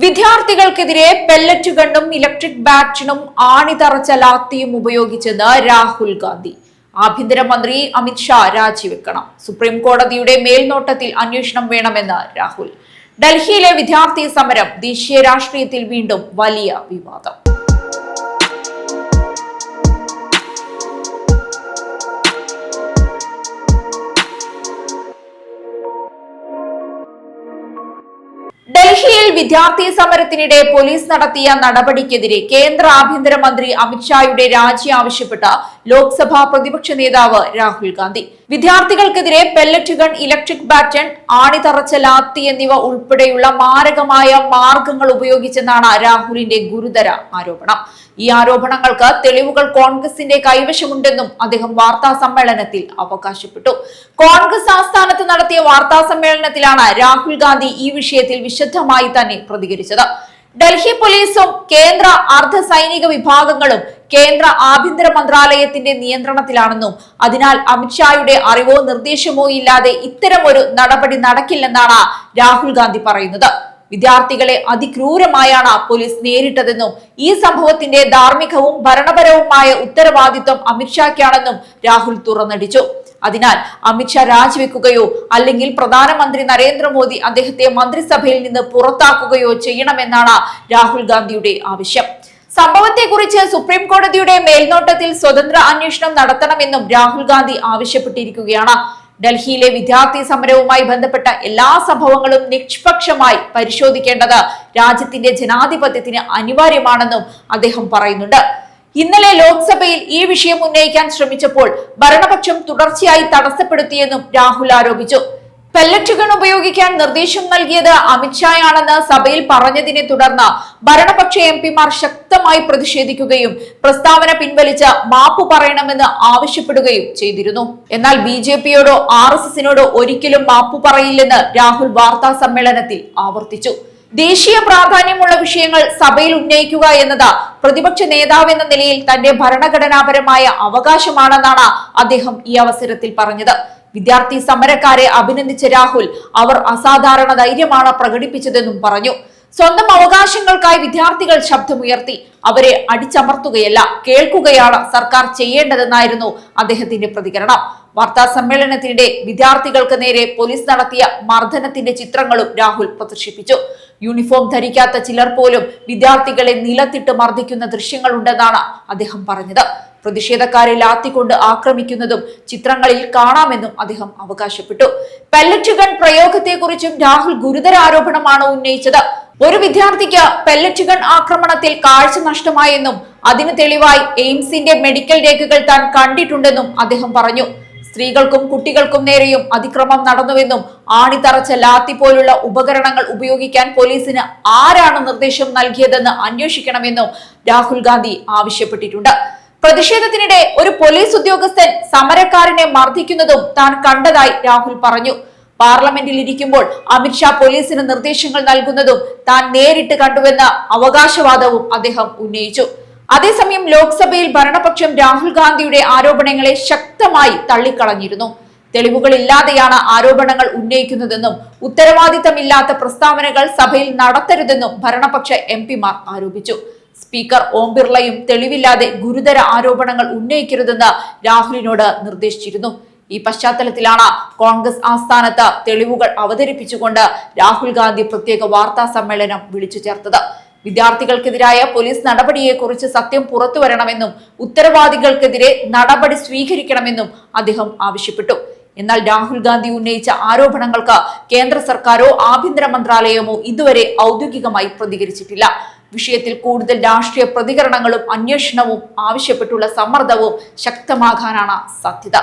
വിദ്യാർത്ഥികൾക്കെതിരെ pellet ഗണ്ണും electric ബാറ്റിനും ആണിതറച്ച ലാത്തിയും ഉപയോഗിച്ചെന്ന് Rahul Gandhi. ആഭ്യന്തരമന്ത്രി Amit Shah രാജിവെക്കണം. Supreme കോടതിയുടെ മേൽനോട്ടത്തിൽ അന്വേഷണം വേണമെന്ന് രാഹുൽ. ഡൽഹിയിലെ വിദ്യാർത്ഥി സമരം ദേശീയ രാഷ്ട്രീയത്തിൽ വീണ്ടും വലിയ വിവാദം. ഡൽഹിയിൽ വിദ്യാർത്ഥി സമരത്തിനിടെ പോലീസ് നടത്തിയ നടപടിക്കെതിരെ കേന്ദ്ര ആഭ്യന്തരമന്ത്രി അമിത്ഷായുടെ രാജി ആവശ്യപ്പെട്ട ലോക്സഭാ പ്രതിപക്ഷ നേതാവ് രാഹുൽ ഗാന്ധി. വിദ്യാർത്ഥികൾക്കെതിരെ പെല്ലറ്റ് ഗൺ, ഇലക്ട്രിക് ബാറ്റൺ, ആണിതറച്ച ലാത്തി എന്നിവ ഉൾപ്പെടെയുള്ള മാരകമായ മാർഗങ്ങൾ ഉപയോഗിച്ചെന്നാണ് രാഹുലിന്റെ ഗുരുതര ആരോപണം. ഈ ആരോപണങ്ങൾക്ക് തെളിവുകൾ കോൺഗ്രസിന്റെ കൈവശമുണ്ടെന്നും അദ്ദേഹം വാർത്താ സമ്മേളനത്തിൽ അവകാശപ്പെട്ടു. കോൺഗ്രസ് ആസ്ഥാനത്ത് നടത്തിയ വാർത്താ സമ്മേളനത്തിലാണ് രാഹുൽ ഗാന്ധി ഈ വിഷയത്തിൽ വിശദമായി തന്നെ പ്രതികരിച്ചത്. ഡൽഹി പോലീസും കേന്ദ്ര അർദ്ധ സൈനിക വിഭാഗങ്ങളും കേന്ദ്ര ആഭ്യന്തര മന്ത്രാലയത്തിന്റെ നിയന്ത്രണത്തിലാണെന്നും അതിനാൽ അമിത്ഷായുടെ അറിവോ നിർദ്ദേശമോ ഇല്ലാതെ ഇത്തരമൊരു നടപടി നടക്കില്ലെന്നാണ് രാഹുൽ ഗാന്ധി പറയുന്നത്. വിദ്യാർത്ഥികളെ അതിക്രൂരമായാണ് പോലീസ് നേരിട്ടതെന്നും ഈ സംഭവത്തിന്റെ ധാർമ്മികവും ഭരണപരവുമായ ഉത്തരവാദിത്വം അമിത്ഷായ്ക്കാണെന്നും രാഹുൽ തുറന്നടിച്ചു. അതിനാൽ അമിത്ഷാ രാജിവെക്കുകയോ അല്ലെങ്കിൽ പ്രധാനമന്ത്രി നരേന്ദ്രമോദി അദ്ദേഹത്തെ മന്ത്രിസഭയിൽ നിന്ന് പുറത്താക്കുകയോ ചെയ്യണമെന്നാണ് രാഹുൽ ഗാന്ധിയുടെ ആവശ്യം. സംഭവത്തെക്കുറിച്ച് സുപ്രീം കോടതിയുടെ മേൽനോട്ടത്തിൽ സ്വതന്ത്ര അന്വേഷണം നടത്തണമെന്നും രാഹുൽ ഗാന്ധി ആവശ്യപ്പെട്ടിരിക്കുകയാണ്. ഡൽഹിയിലെ വിദ്യാർത്ഥി സമരവുമായി ബന്ധപ്പെട്ട എല്ലാ സംഭവങ്ങളും നിഷ്പക്ഷമായി പരിശോധിക്കേണ്ടത് രാജ്യത്തിന്റെ ജനാധിപത്യത്തിന് അനിവാര്യമാണെന്നും അദ്ദേഹം പറയുന്നുണ്ട്. ഇന്നലെ ലോക്സഭയിൽ ഈ വിഷയം ഉന്നയിക്കാൻ ശ്രമിച്ചപ്പോൾ ഭരണപക്ഷം തുടർച്ചയായി തടസ്സപ്പെടുത്തിയെന്നും രാഹുൽ ആരോപിച്ചു. പെല്ലറ്റ് ഗൺ ഉപയോഗിക്കാൻ നിർദ്ദേശം നൽകിയത് അമിത്ഷായാണെന്ന് സഭയിൽ പറഞ്ഞതിനെ തുടർന്ന് ഭരണപക്ഷ എംപിമാർ ശക്തമായി പ്രതിഷേധിക്കുകയും പ്രസ്താവന പിൻവലിച്ച് മാപ്പ് പറയണമെന്ന് ആവശ്യപ്പെടുകയും ചെയ്തിരുന്നു. എന്നാൽ BJPയോടോ RSSനോടോ ഒരിക്കലും മാപ്പ് പറയില്ലെന്ന് രാഹുൽ വാർത്താ സമ്മേളനത്തിൽ ആവർത്തിച്ചു. ദേശീയ പ്രാധാന്യമുള്ള വിഷയങ്ങൾ സഭയിൽ ഉന്നയിക്കുക എന്നത് പ്രതിപക്ഷ നേതാവ് എന്ന നിലയിൽ തന്റെ ഭരണഘടനാപരമായ അവകാശമാണെന്നാണ് അദ്ദേഹം ഈ അവസരത്തിൽ പറഞ്ഞത്. വിദ്യാർത്ഥി സമരക്കാരെ അഭിനന്ദിച്ച രാഹുൽ അവർ അസാധാരണ ധൈര്യമാണ് പ്രകടിപ്പിച്ചതെന്നും പറഞ്ഞു. സ്വന്തം അവകാശങ്ങൾക്കായി വിദ്യാർത്ഥികൾ ശബ്ദമുയർത്തി. അവരെ അടിച്ചമർത്തുകയല്ല, കേൾക്കുകയാണ് സർക്കാർ ചെയ്യേണ്ടതെന്നായിരുന്നു അദ്ദേഹത്തിന്റെ പ്രതികരണം. വാർത്താ സമ്മേളനത്തിനിടെ വിദ്യാർത്ഥികൾക്ക് നേരെ പോലീസ് നടത്തിയ മർദ്ദനത്തിന്റെ ചിത്രങ്ങളും രാഹുൽ പ്രദർശിപ്പിച്ചു. യൂണിഫോം ധരിക്കാത്ത ചിലർ പോലും വിദ്യാർത്ഥികളെ നിലത്തിട്ട് മർദ്ദിക്കുന്ന ദൃശ്യങ്ങളുണ്ടെന്നാണ് അദ്ദേഹം പറഞ്ഞത്. പ്രതിഷേധക്കാരെ ലാത്തിക്കൊണ്ട് ആക്രമിക്കുന്നതും ചിത്രങ്ങളിൽ കാണാമെന്നും അദ്ദേഹം അവകാശപ്പെട്ടു. പെല്ലറ്റ് ഗൺ പ്രയോഗത്തെക്കുറിച്ചും രാഹുൽ ഗുരുതര ആരോപണമാണ് ഉന്നയിച്ചത്. ഒരു വിദ്യാർത്ഥിക്ക് പെല്ലറ്റ് ഗൺ ആക്രമണത്തിൽ കാഴ്ച നഷ്ടമായെന്നും അതിന് തെളിവായി എയിംസിന്റെ മെഡിക്കൽ രേഖകൾ താൻ കണ്ടിട്ടുണ്ടെന്നും അദ്ദേഹം പറഞ്ഞു. സ്ത്രീകൾക്കും കുട്ടികൾക്കും നേരെയും അതിക്രമം നടന്നുവെന്നും ആണിതറച്ച ലാത്തി പോലുള്ള ഉപകരണങ്ങൾ ഉപയോഗിക്കാൻ പോലീസിന് ആരാണ് നിർദ്ദേശം നൽകിയതെന്ന് അന്വേഷിക്കണമെന്നും രാഹുൽ ഗാന്ധി ആവശ്യപ്പെട്ടിട്ടുണ്ട്. പ്രതിഷേധത്തിനിടെ ഒരു പോലീസ് ഉദ്യോഗസ്ഥൻ സമരക്കാരനെ മർദ്ദിക്കുന്നതും താൻ കണ്ടതായി രാഹുൽ പറഞ്ഞു. പാർലമെന്റിൽ ഇരിക്കുമ്പോൾ അമിത്ഷാ പോലീസിന് നിർദ്ദേശങ്ങൾ നൽകുന്നതും താൻ നേരിട്ട് കണ്ടുവെന്ന അവകാശവാദവും അദ്ദേഹം ഉന്നയിച്ചു. അതേസമയം ലോക്സഭയിൽ ഭരണപക്ഷം രാഹുൽ ഗാന്ധിയുടെ ആരോപണങ്ങളെ ശക്തമായി തള്ളിക്കളഞ്ഞിരുന്നു. തെളിവുകളില്ലാതെയാണ് ആരോപണങ്ങൾ ഉന്നയിക്കുന്നതെന്നും ഉത്തരവാദിത്തമില്ലാത്ത പ്രസ്താവനകൾ സഭയിൽ നടത്തരുതെന്നും ഭരണപക്ഷ എംപിമാർ ആരോപിച്ചു. സ്പീക്കർ ഓം ബിർളയും തെളിവില്ലാതെ ഗുരുതര ആരോപണങ്ങൾ ഉന്നയിക്കരുതെന്ന് രാഹുലിനോട് നിർദ്ദേശിച്ചിരുന്നു. ഈ പശ്ചാത്തലത്തിലാണ് കോൺഗ്രസ് ആസ്ഥാനത്ത് തെളിവുകൾ അവതരിപ്പിച്ചുകൊണ്ട് രാഹുൽ ഗാന്ധി പ്രത്യേക വാർത്താ സമ്മേളനം വിളിച്ചു ചേർത്തത്. വിദ്യാർത്ഥികൾക്കെതിരായ പോലീസ് നടപടിയെക്കുറിച്ച് സത്യം പുറത്തുവരണമെന്നും ഉത്തരവാദികൾക്കെതിരെ നടപടി സ്വീകരിക്കണമെന്നും അദ്ദേഹം ആവശ്യപ്പെട്ടു. എന്നാൽ രാഹുൽ ഗാന്ധി ഉന്നയിച്ച ആരോപണങ്ങൾക്ക് കേന്ദ്ര സർക്കാരോ ആഭ്യന്തര മന്ത്രാലയമോ ഇതുവരെ ഔദ്യോഗികമായി പ്രതികരിച്ചിട്ടില്ല. വിഷയത്തിൽ കൂടുതൽ രാഷ്ട്രീയ പ്രതികരണങ്ങളും അന്വേഷണവും ആവശ്യപ്പെട്ടുള്ള സമ്മർദ്ദവും ശക്തമാകാനാണ് സാധ്യത.